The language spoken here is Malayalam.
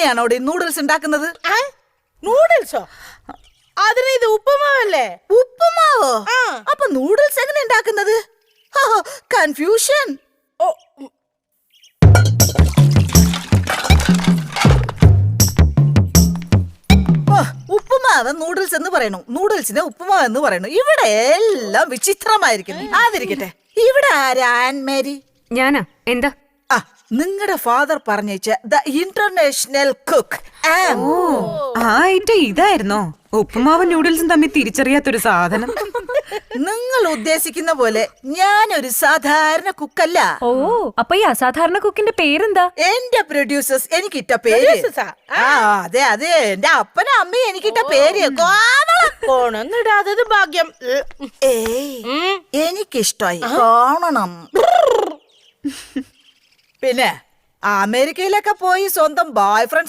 ാണോടെ നൂഡിൽസ് ഉണ്ടാക്കുന്നത്? നൂഡിൽസോ? അതിന് ഇത് ഉപ്പുമാവല്ലേ? ഉപ്പുമാവോ? അപ്പൊ നൂഡിൽസ് എങ്ങനെ ഉണ്ടാക്കുന്നത്? കൺഫ്യൂഷൻ. ഉപ്പുമാവ് നൂഡിൽസ് എന്ന് പറയണു, നൂഡിൽസിനെ ഉപ്പുമാവ് എന്ന് പറയണു. ഇവിടെ എല്ലാം വിചിത്രമായിരിക്കുന്നു. ആതിരിക്കട്ടെ, ഇവിടെ ആരാ ആൻമേരി? ഞാനാ. എന്താ? നിങ്ങളുടെ ഫാദർ പറഞ്ഞ ദ ഇന്റർനാഷണൽ കുക്ക്. ഇതായിരുന്നോ ഉപ്പുമാവും നൂഡിൽസും തമ്മിൽ തിരിച്ചറിയാത്തൊരു സാധനം? നിങ്ങൾ ഉദ്ദേശിക്കുന്ന പോലെ ഞാനൊരു സാധാരണ കുക്കല്ല. ഓ, അപ്പൊ ഈ അസാധാരണ കുക്കിന്റെ പേരെന്താ? എന്റെ പ്രൊഡ്യൂസേഴ്സ് എനിക്കിട്ട പേര്. അതെ അതെ, എന്റെ അപ്പനും അമ്മയും എനിക്കിട്ട പേര്. കോണൊന്നിടാതത് ഭാഗ്യം. എനിക്കിഷ്ടായി കാണണം. പിന്നെ അമേരിക്കയിലൊക്കെ പോയി സ്വന്തം ബോയ് ഫ്രണ്ട്സ്